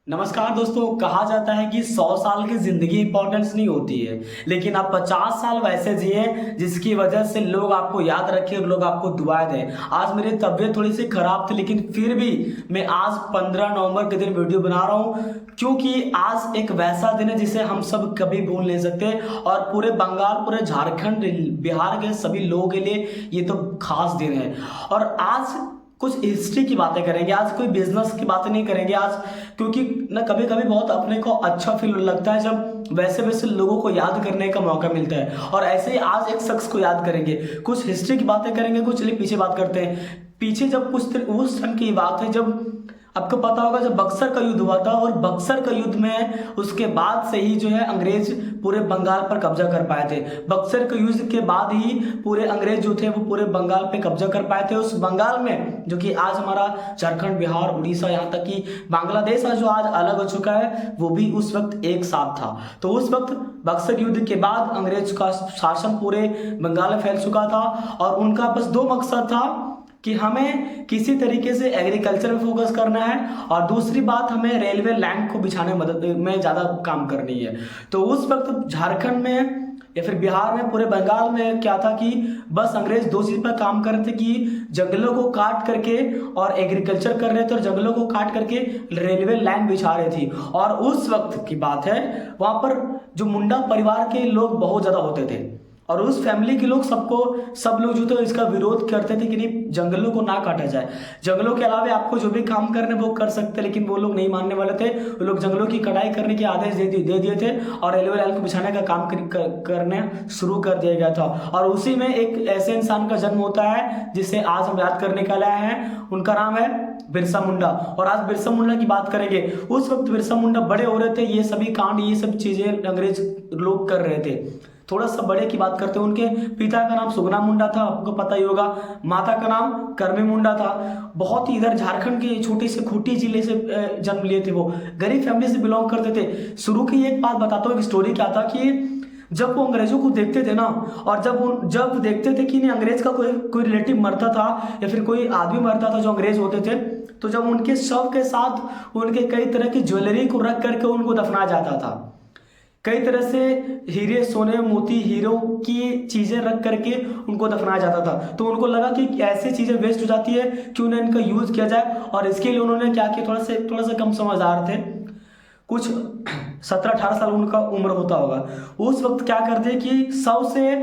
नमस्कार दोस्तों। कहा जाता है कि 100 साल की जिंदगी इंपॉर्टेंस नहीं होती है, लेकिन आप 50 साल वैसे जिए जिसकी वजह से लोग आपको याद रखें और लोग आपको दुआएं दें। आज मेरी तबीयत थोड़ी सी खराब थी, लेकिन फिर भी मैं आज 15 नवंबर के दिन वीडियो बना रहा हूँ, क्योंकि आज एक वैसा दिन है जिसे हम सब कभी भूल नहीं सकते। और पूरे बंगाल, पूरे झारखंड, बिहार के सभी लोगों के लिए ये तो खास दिन है। और आज कुछ हिस्ट्री की बातें करेंगे, आज कोई बिजनेस की बातें नहीं करेंगे आज, क्योंकि ना कभी कभी बहुत अपने को अच्छा फील लगता है जब वैसे वैसे लोगों को याद करने का मौका मिलता है। और ऐसे ही आज एक शख्स को याद करेंगे, कुछ हिस्ट्री की बातें करेंगे। कुछ चलिए पीछे बात करते हैं। पीछे जब उस टाइम की बात है जब आपको पता होगा जब बक्सर का युद्ध हुआ था, और बक्सर का युद्ध में उसके बाद से ही जो है अंग्रेज पूरे बंगाल पर कब्जा कर पाए थे। बक्सर के युद्ध के बाद ही पूरे अंग्रेज जो थे वो पूरे बंगाल पे कब्जा कर पाए थे। उस बंगाल में जो कि आज हमारा झारखंड, बिहार, उड़ीसा, यहाँ तक कि बांग्लादेश जो आज अलग हो चुका है, वो भी उस वक्त एक साथ था। तो उस वक्त बक्सर युद्ध के बाद अंग्रेज का शासन पूरे बंगाल में फैल चुका था, और उनका बस दो मकसद था कि हमें किसी तरीके से एग्रीकल्चर में फोकस करना है, और दूसरी बात हमें रेलवे लाइन को बिछाने में ज़्यादा काम करनी है। तो उस वक्त झारखंड में या फिर बिहार में, पूरे बंगाल में क्या था कि बस अंग्रेज दो चीज़ पर काम कर रहे थे कि जंगलों को काट करके और एग्रीकल्चर कर रहे थे, और जंगलों को काट करके रेलवे लाइन बिछा रही थी। और उस वक्त की बात है, वहाँ पर जो मुंडा परिवार के लोग बहुत ज़्यादा होते थे, और उस फैमिली के लोग सब लोग जो थे इसका विरोध करते थे कि नहीं, जंगलों को ना काटा जाए। जंगलों के अलावा आपको जो भी काम करने वो कर सकते, लेकिन वो लोग नहीं मानने वाले थे। वो लोग जंगलों की कटाई करने के आदेश दे दिए थे, और रेलवे लाइन को बिछाने का काम करने शुरू कर दिया गया था। और उसी में एक ऐसे इंसान का जन्म होता है जिसे आज हम याद करने का लाए हैं। उनका नाम है बिरसा मुंडा। और आज बिरसा मुंडा की बात करेंगे। उस वक्त बिरसा मुंडा बड़े हो रहे थे, ये सभी कांड, ये सब चीजें अंग्रेज लोग कर रहे थे। थोड़ा सा बड़े की बात करते हैं। उनके पिता का नाम सुगना मुंडा था, आपको पता ही होगा। माता का नाम करमी मुंडा था। बहुत ही इधर झारखंड के छोटे से खूंटी जिले से जन्म लिए थे। वो गरीब फैमिली से बिलोंग करते थे। शुरू की एक बात बताता हूँ, एक स्टोरी क्या था कि जब वो अंग्रेजों को देखते थे ना, और जब देखते थे कि नहीं अंग्रेज का कोई रिलेटिव मरता था या फिर कोई आदमी मरता था जो अंग्रेज होते थे, तो जब उनके शव के साथ उनके कई तरह की ज्वेलरी को रख करके उनको दफनाया जाता था। कई तरह से हीरे, सोने, मोती, हीरो की चीजें रख करके उनको दफनाया जाता था। तो उनको लगा कि ऐसी चीजें वेस्ट हो जाती है, क्यों ना इनका यूज किया जाए। और इसके लिए उन्होंने क्या किया, थोड़ा सा कम समझदार थे, कुछ 17-18 साल उनका उम्र होता होगा। उस वक्त क्या करते कि 100 से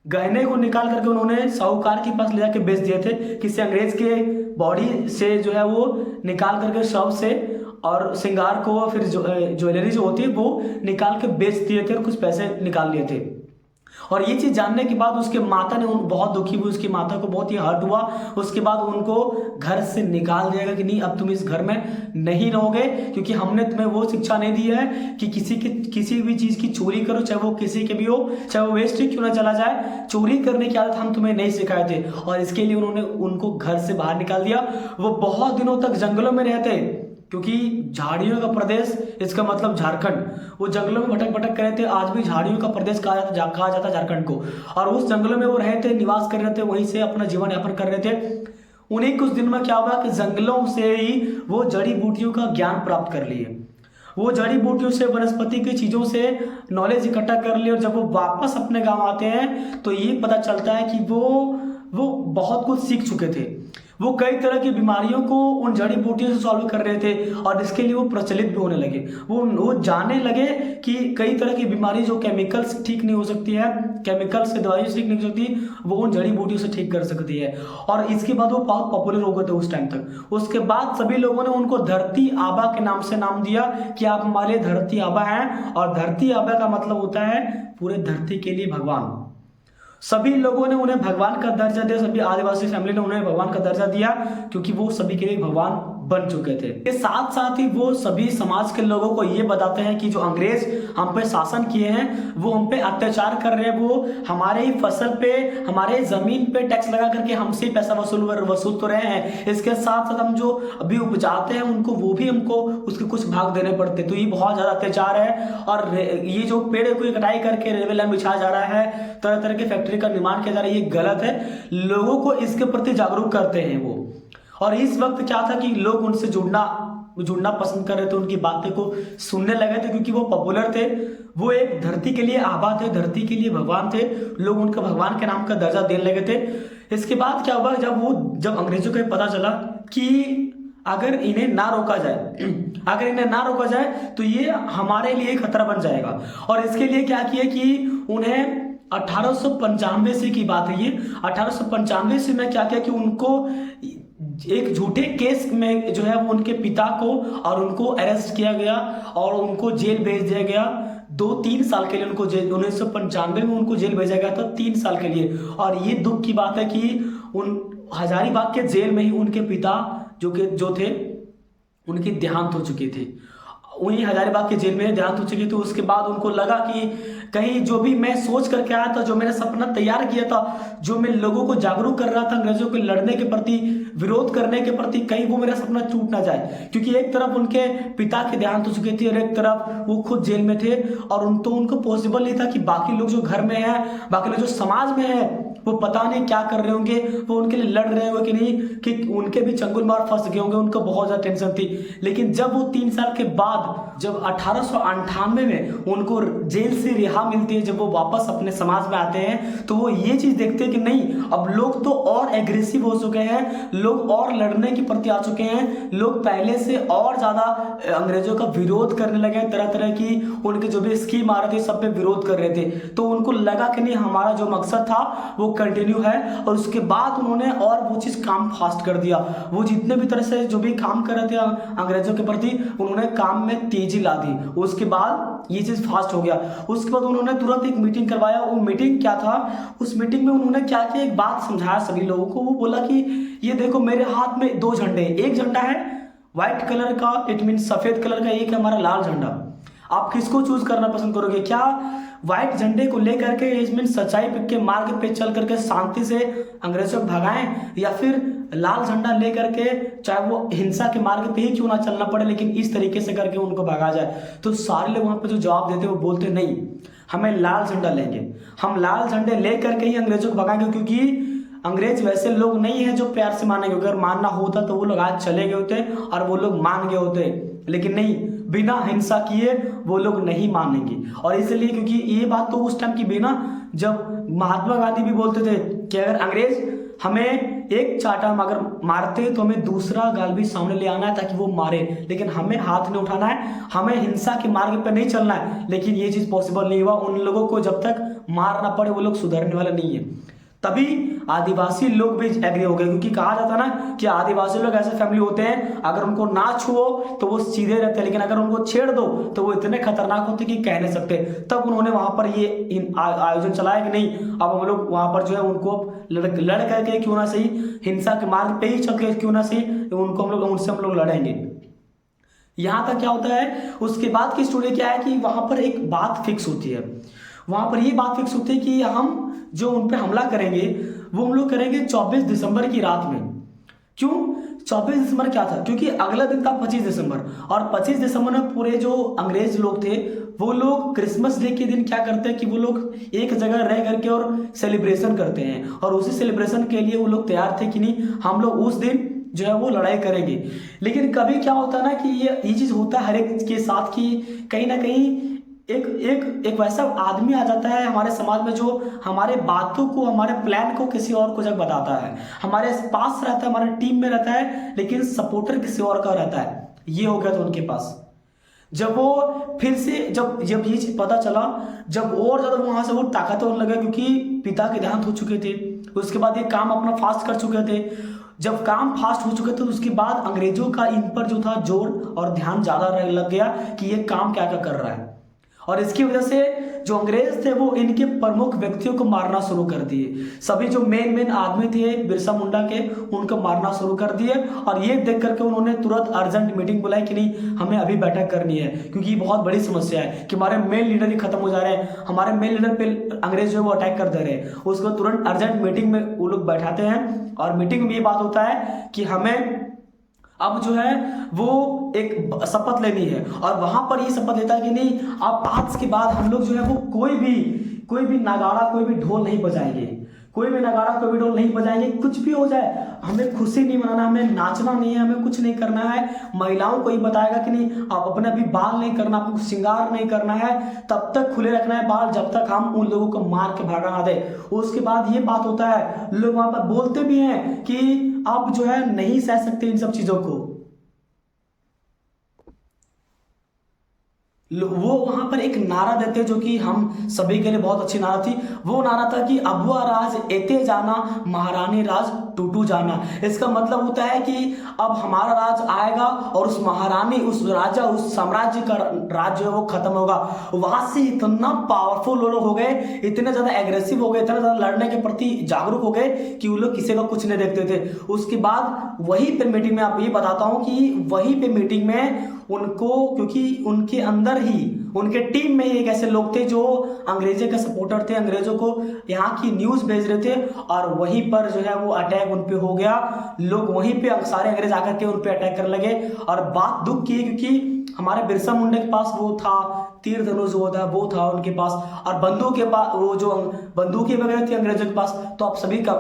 गहने को निकाल करके उन्होंने साहूकार के पास ले जाके बेच दिए थे। किसी अंग्रेज के बॉडी से जो है वो निकाल करके शव से, और श्रृंगार को, फिर ज्वेलरी जो होती है वो निकाल के बेच दिए थे, और कुछ पैसे निकाल लिए थे। और ये चीज जानने के बाद उसके माता ने बहुत दुखी हुई, उसकी माता को बहुत ही हर्ट हुआ। उसके बाद उनको घर से निकाल दिया गया कि नहीं, अब तुम इस घर में नहीं रहोगे, क्योंकि हमने तुम्हें वो शिक्षा नहीं दी है कि किसी भी चीज की चोरी करो, चाहे वो किसी के भी हो, चाहे वो वेस्ट क्यों ना चला जाए। चोरी करने की आदत हम तुम्हें नहीं सिखाए थे, और इसके लिए उन्होंने उनको घर से बाहर निकाल दिया। वो बहुत दिनों तक जंगलों में रहते, क्योंकि झाड़ियों का प्रदेश, इसका मतलब झारखंड, वो जंगलों में भटक भटक कर रहे थे। आज भी झाड़ियों का प्रदेश कहा जाता झारखंड को। और उस जंगलों में वो रहे थे, निवास कर रहे थे, वहीं से अपना जीवन यापन कर रहे थे। उन्हीं कुछ दिन में क्या हुआ कि जंगलों से ही वो जड़ी बूटियों का ज्ञान प्राप्त कर लिए। वो जड़ी बूटियों से, वनस्पति की चीज़ों से नॉलेज इकट्ठा कर लिए। और जब वो वापस अपने गाँव आते हैं तो ये पता चलता है कि वो बहुत कुछ सीख चुके थे। वो कई तरह की बीमारियों को उन जड़ी बूटियों से सॉल्व कर रहे थे, और इसके लिए वो प्रचलित भी होने लगे। वो जानने लगे कि कई तरह की बीमारी जो केमिकल से ठीक नहीं हो सकती है, केमिकल से दवाई से ठीक नहीं हो सकती, वो उन जड़ी बूटियों से ठीक कर सकती है। और इसके बाद वो बहुत पॉपुलर हो गए थे उस टाइम तक। उसके बाद सभी लोगों ने उनको धरती आबा के नाम से नाम दिया कि आप हमारे धरती आबा हैं। और धरती आबा का मतलब होता है पूरे धरती के लिए भगवान। सभी लोगों ने उन्हें भगवान का दर्जा दिया, सभी आदिवासी फैमिली ने उन्हें भगवान का दर्जा दिया, क्योंकि वो सभी के लिए भगवान बन चुके थे। के साथ साथ ही वो सभी समाज के लोगों को ये बताते हैं कि जो अंग्रेज हम पे शासन किए हैं, वो हम पे अत्याचार कर रहे हैं, वो हमारे ही फसल पे, हमारे जमीन पे टैक्स लगा करके हमसे पैसा वसूल तो रहे हैं। इसके साथ साथ हम जो अभी उपजाते हैं उनको, वो भी हमको उसके कुछ भाग देने पड़ते। तो ये बहुत ज्यादा अत्याचार है। और ये जो पेड़ की कटाई करके रेलवे लाइन बिछाया जा रहा है, तरह तरह की फैक्ट्री का निर्माण किया जा रहा है, ये गलत है। लोगों को इसके प्रति जागरूक करते हैं वो। और इस वक्त क्या था कि लोग उनसे जुड़ना जुड़ना पसंद कर रहे थे, उनकी बातें को सुनने लगे थे क्योंकि वो पॉपुलर थे। वो एक धरती के लिए आबा थे, धरती के लिए भगवान थे, लोग उनका भगवान के नाम का दर्जा देने लगे थे। इसके बाद क्या हुआ, जब अंग्रेजों को पता चला कि अगर इन्हें ना रोका जाए तो ये हमारे लिए खतरा बन जाएगा। और इसके लिए क्या किया कि उन्हें 1895 से की बात है ये, 1895 से में क्या किया कि उनको एक झूठे केस में जो है वो उनके पिता को और उनको अरेस्ट किया गया और उनको जेल भेज दिया गया 2-3 साल के लिए। उनको जेल 1995 में उनको जेल भेजा गया था 3 साल के लिए। और ये दुख की बात है कि उन हजारीबाग के जेल में ही उनके पिता जो थे उनकी देहांत हो चुकी थी। वहीं हजारीबाग के जेल में देहांत हो चुकी थी। उसके बाद उनको लगा कि कहीं जो भी मैं सोच करके आया था, जो मैंने सपना तैयार किया था, जो मैं लोगों को जागरूक कर रहा था अंग्रेजों के लड़ने के प्रति, विरोध करने के प्रति, कहीं वो मेरा सपना टूट ना जाए। क्योंकि एक तरफ उनके पिता की देहांत हो चुकी थी और एक तरफ वो खुद जेल में थे और उनको पॉसिबल नहीं था कि बाकी लोग जो घर में है, बाकी लोग जो समाज में है, वो पता नहीं क्या कर रहे होंगे, वो उनके लिए लड़ रहे होंगे कि नहीं, कि उनके भी चंगुल मार फंस गए होंगे। उनको बहुत ज्यादा टेंशन थी। लेकिन जब वो 3 साल के बाद जब 1898 में उनको जेल से रिहा मिलती है, जब वो वापस अपने समाज में आते हैं, तो वो ये चीज देखते हैं कि नहीं, अब लोग तो और एग्रेसिव हो चुके हैं, लोग और लड़ने के प्रति आ चुके हैं, लोग पहले से और ज्यादा अंग्रेजों का विरोध करने लगे, तरह तरह की उनके जो भी स्कीम आ रहे थे सब पे विरोध कर रहे थे। तो उनको लगा कि नहीं, हमारा जो मकसद था वो कंटिन्यू है। और उसके बाद उन्होंने और वो चीज काम फास्ट कर दिया। वो जितने भी तरह से जो भी काम कर रहे थे अंग्रेजों के प्रति, उन्होंने काम में तेजी ला दी। उसके बाद ये चीज फास्ट हो गया। उसके बाद उन्होंने तुरंत एक मीटिंग करवाया। वो मीटिंग क्या था, उस मीटिंग में उन्होंने क्या किया, एक बात समझाया सभी लोगों को। वो बोला कि ये देखो, मेरे हाथ में 2 झंडे, एक झंडा है व्हाइट कलर का, इट मीन सफेद कलर का, एक है हमारा लाल झंडा। आप किसको चूज करना पसंद करोगे? क्या व्हाइट झंडे को लेकर के इसमें सच्चाई के मार्ग पे चल करके शांति से अंग्रेजों को भगाएं, या फिर लाल झंडा लेकर के, चाहे वो हिंसा के मार्ग पे ही क्यों ना चलना पड़े, लेकिन इस तरीके से करके उनको भगा जाए? तो सारे लोग वहां पे जो जवाब देते वो बोलते नहीं, हमें लाल झंडा लेंगे, हम लाल झंडे लेकर के ही अंग्रेजों को भगाएंगे। क्योंकि अंग्रेज वैसे लोग नहीं है जो प्यार से मानेंगे। अगर मानना होता तो वो लोग आज चले गए होते और वो लोग मान गए होते, लेकिन नहीं, बिना हिंसा किए वो लोग नहीं मानेंगे। और इसलिए क्योंकि ये बात तो उस टाइम की भी ना, जब महात्मा गांधी भी बोलते थे कि अगर अंग्रेज हमें एक चाटा हम अगर मारते तो हमें दूसरा गाल भी सामने ले आना है ताकि वो मारे, लेकिन हमें हाथ नहीं उठाना है, हमें हिंसा के मार्ग पर नहीं चलना है। लेकिन ये चीज पॉसिबल नहीं हुआ। उन लोगों को जब तक मार ना पड़े वो लोग सुधरने वाले नहीं है। तभी आदिवासी लोग भी एग्री हो गए, क्योंकि कहा जाता ना कि आदिवासी लोग ऐसे फैमिली होते हैं, अगर उनको ना छुओ तो वो सीधे रहते हैं, लेकिन अगर उनको छेड़ दो तो वो इतने खतरनाक होते कि कह नहीं सकते। तब उन्होंने वहां पर ये आयोजन चलाया कि नहीं, अब हम लोग वहां पर जो है उनको लड़ करके क्यों ना सही, हिंसा के मार्ग पे ही चल के क्यों ना सही, उनको उनसे हम लोग लड़ेंगे। यहां तक क्या होता है, उसके बाद की स्टोरी क्या है कि वहां पर एक बात फिक्स होती है। वहां पर ये बात फिक्स होती है कि हम जो उन पे हमला करेंगे वो हम लोग करेंगे 24 दिसंबर की रात में। क्यों 24 दिसंबर क्या था? क्योंकि अगला दिन था 25 दिसंबर, और 25 दिसंबर में पूरे जो अंग्रेज लोग थे वो लोग क्रिसमस डे के दिन क्या करते हैं कि वो लोग एक जगह रह करके और सेलिब्रेशन करते हैं। और उसी सेलिब्रेशन के लिए वो लोग तैयार थे कि नहीं, हम लोग उस दिन जो है वो लड़ाई करेंगे। लेकिन कभी क्या होता है ना कि ये चीज होता है हर एक के साथ कि कहीं ना कहीं एक वैसा आदमी आ जाता है हमारे समाज में जो हमारे बातों को, हमारे प्लान को किसी और को जब बताता है, हमारे पास रहता है, हमारे टीम में रहता है, लेकिन सपोर्टर किसी और का रहता है। ये हो गया था उनके पास। जब वो फिर से जब ये चीज पता चला, जब और ज्यादा वहां से वो ताकतवर लगा, क्योंकि पिता के देहांत हो चुके थे, उसके बाद ये काम अपना फास्ट कर चुके थे। जब काम फास्ट हो चुके थे तो उसके बाद अंग्रेजों का इन पर जो था जोर और ध्यान ज्यादा लग गया कि ये काम क्या क्या कर रहा है। और इसकी वजह से जो अंग्रेज थे वो इनके प्रमुख व्यक्तियों को मारना शुरू कर दिए। सभी जो मेन आदमी थे बिरसा मुंडा के, उनको मारना शुरू कर दिए। और ये देख करके उन्होंने तुरंत अर्जेंट मीटिंग बुलाई कि नहीं, हमें अभी बैठक करनी है, क्योंकि ये बहुत बड़ी समस्या है कि हमारे मेन लीडर ही खत्म हो जा रहे हैं, हमारे मेन लीडर पे अंग्रेज जो है वो अटैक कर दे रहे हैं। उसको तुरंत अर्जेंट मीटिंग में वो लोग बैठाते हैं, और मीटिंग में ये बात होता है कि हमें अब जो है वो एक शपथ लेनी है। और वहां पर ये शपथ लेता है कि नहीं, अब आज के बाद हम लोग जो है वो कोई भी नगाड़ा, कोई भी ढोल नहीं बजाएंगे, कोई भी नगाड़ा कोई भी ढोल नहीं बजाएंगे, कुछ भी हो जाए हमें खुशी नहीं मनाना, हमें नाचना नहीं है, हमें कुछ नहीं करना है। महिलाओं को ही बताएगा कि नहीं आप अपने अभी बाल नहीं करना, आपको श्रृंगार नहीं करना है, तब तक खुले रखना है बाल जब तक हम उन लोगों को मार के भागा ना दे। उसके बाद ये बात होता है, लोग वहां पर बोलते भी हैं कि अब जो है नहीं सह सकते इन सब चीजों को। वो वहां पर एक नारा देते जो कि हम सभी के लिए बहुत अच्छी नारा थी। वो नारा था कि अबुआ राज एते जाना, महारानी राज टूटू जाना। इसका मतलब होता है कि अब हमारा राज आएगा और उस महारानी, उस राजा, उस साम्राज्य का राज जो है वो खत्म होगा। वहां से इतना पावरफुल वो लोग हो गए, इतने ज्यादा एग्रेसिव हो गए, इतना ज्यादा लड़ने के प्रति जागरूक हो गए कि वो लोग किसी का कुछ नहीं देखते थे। उसके बाद वही पे मीटिंग में आप ये बताता हूं कि वही पे मीटिंग में उनको, क्योंकि उनके अंदर ही उनके टीम में एक ऐसे लोग थे जो अंग्रेजों के सपोर्टर थे, अंग्रेजों को यहाँ की न्यूज भेज रहे थे और वहीं पर जो है वो अटैक उन पे हो गया। लोग वहीं पे सारे अंग्रेज आकर के उन पे अटैक करने लगे। और बात दुख की है क्योंकि हमारे बिरसा मुंडा के पास वो था, तीर धनुष वो था उनके पास, और बंदूक के पास वो जो बंदूकें वगैरह थी अंग्रेजों के पास। तो आप सभी का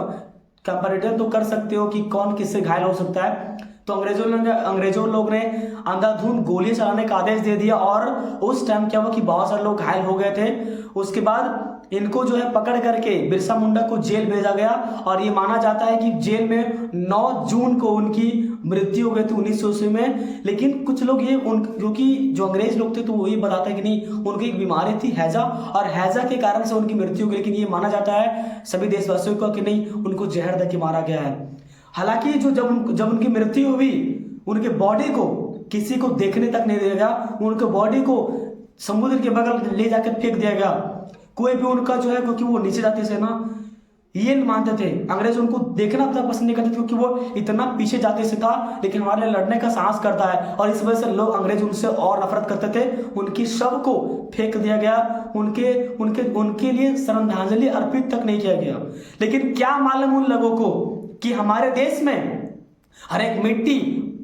कंपैरिजन तो कर सकते हो कि कौन किससे घायल हो सकता है। तो अंग्रेजों लोग ने अंधाधुंध गोली चलाने का आदेश दे दिया और उस टाइम क्या हुआ कि बहुत सारे लोग घायल हो गए थे। उसके बाद इनको जो है पकड़ करके बिरसा मुंडा को जेल भेजा गया और ये माना जाता है कि जेल में 9 जून को उनकी मृत्यु हो गई थी 1980 में। लेकिन कुछ लोग ये क्योंकि जो अंग्रेज लोग थे तो वो ये बताते हैं कि नहीं, उनकी एक बीमारी थी हैजा, और हैजा के कारण से उनकी मृत्यु हो गई। लेकिन ये माना जाता है सभी देशवासियों को कि नहीं, उनको जहर दे के मारा गया है। हालांकि जो जब उनकी मृत्यु हुई, उनके बॉडी को किसी को देखने तक नहीं दिया गया, उनके बॉडी को समुद्र के बगल ले जाकर फेंक दिया गया। कोई भी उनका जो है, क्योंकि वो नीचे जाते थे ना, ये मानते थे अंग्रेज उनको देखना तक पसंद नहीं करते क्योंकि वो इतना पीछे जाते से था, लेकिन हमारे लिए लड़ने का साहस करता है और इस वजह से लोग अंग्रेज उनसे और नफरत करते थे। उनकी शव को फेंक दिया गया, उनके लिए श्रद्धांजलि अर्पित तक नहीं किया गया। लेकिन क्या मालूम उन लोगों को कि हमारे देश में हर एक मिट्टी,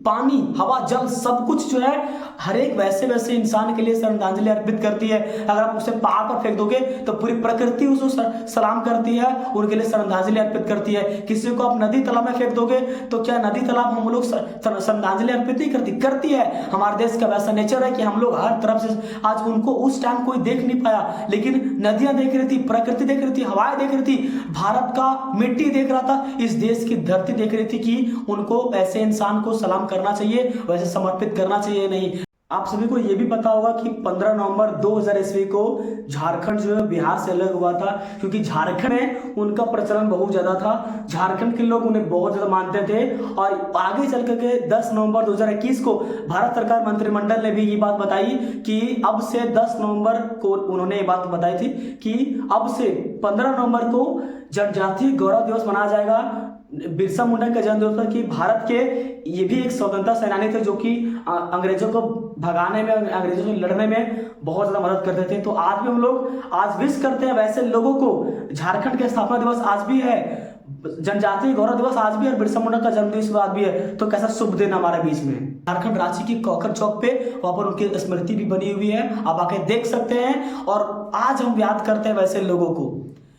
पानी, हवा, जल सब कुछ जो है हर एक वैसे इंसान के लिए श्रद्धांजलि अर्पित करती है। अगर आप उसे पहाड़ पर फेंक दोगे तो पूरी प्रकृति उसको सलाम करती है, उनके लिए श्रद्धांजलि अर्पित करती है। किसी को आप नदी तालाब में फेंक दोगे तो क्या नदी तालाब हम लोग श्रद्धांजलि अर्पित नहीं करती है। हमारे देश का वैसा नेचर है कि हम लोग हर तरफ से, आज उनको उस टाइम कोई देख नहीं पाया, लेकिन नदियां देख रही थी, प्रकृति देख रही थी, हवाएं देख रही थी, भारत का मिट्टी देख रहा था, इस देश की धरती देख रही थी कि उनको ऐसे इंसान को सलाम करना चाहिए, वैसे समर्पित करना चाहिए नहीं। आप सभी को यह भी पता होगा कि 15 नवंबर 2000 ईस्वी को झारखंड जो है बिहार से अलग हुआ था, क्योंकि झारखंड में उनका प्रचलन बहुत ज्यादा था। झारखंड के लोग उन्हें बहुत ज्यादा मानते थे और आगे चल करके 10 नवंबर 2021 को भारत सरकार मंत्रिमंडल ने भी ये बात बताई कि अब से 10 नवंबर को उन्होंने ये बात बताई थी कि अब से 15 नवंबर को जनजातीय गौरव दिवस मनाया जाएगा बिरसा मुंडा के जन्म दिवस पर। कि भारत के ये भी एक स्वतंत्रता सेनानी थे जो कि अंग्रेजों को भगाने में, अंग्रेजों से लड़ने में बहुत ज्यादा मदद करते थे। तो आज भी हम लोग आज विश करते हैं वैसे लोगों को। झारखंड के स्थापना दिवस आज भी है, जनजातीय गौरव दिवस आज भी है, बिरसा मुंडा का जन्म दिवस आज भी है। तो कैसा शुभ दिन हमारे बीच में। झारखंड रांची की कौकर चौक पे वहां पर उनकी स्मृति भी बनी हुई है, आप आके देख सकते हैं। और आज हम याद करते हैं वैसे लोगों को।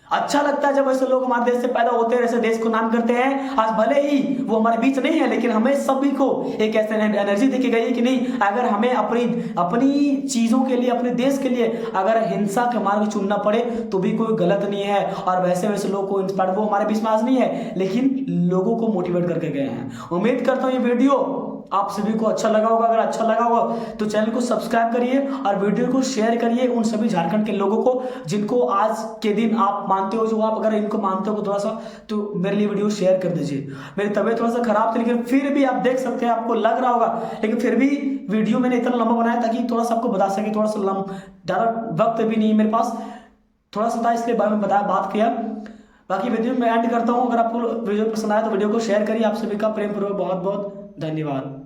अच्छा लगता है जब ऐसे लोग हमारे देश से पैदा होते हैं, ऐसे देश को नाम करते हैं। आज भले ही वो हमारे बीच नहीं है, लेकिन हमें सभी को एक ऐसे एनर्जी देखी गई है कि नहीं, अगर हमें अपनी चीजों के लिए, अपने देश के लिए अगर हिंसा के मार्ग चुनना पड़े तो भी कोई गलत नहीं है। और वैसे लोगों को इंस्पायर, वो हमारे बीच में आज नहीं है, लेकिन लोगों को मोटिवेट करके गए हैं। उम्मीद करता हूँ ये वीडियो आप सभी को अच्छा लगा होगा। अगर अच्छा लगा होगा तो चैनल को सब्सक्राइब करिए और वीडियो को शेयर करिए उन सभी झारखंड के लोगों को जिनको आज के दिन आप मानते हो। जो आप अगर इनको मानते हो थोड़ा सा तो मेरे लिए वीडियो शेयर कर दीजिए। मेरी तबीयत थोड़ा सा खराब थी, लेकिन फिर भी आप देख सकते हैं, आपको लग रहा होगा, लेकिन फिर भी वीडियो मैंने इतना लंबा बनाया ताकि थोड़ा सा आपको बता सके। थोड़ा सा ज़्यादा वक्त भी नहीं मेरे पास, थोड़ा सा था इसलिए बारे में बात किया। बाकी वीडियो में एंड करता हूँ। अगर आपको वीडियो पसंद आया तो वीडियो को शेयर करिए। आप सभी का प्रेम पूर्वक बहुत बहुत धन्यवाद।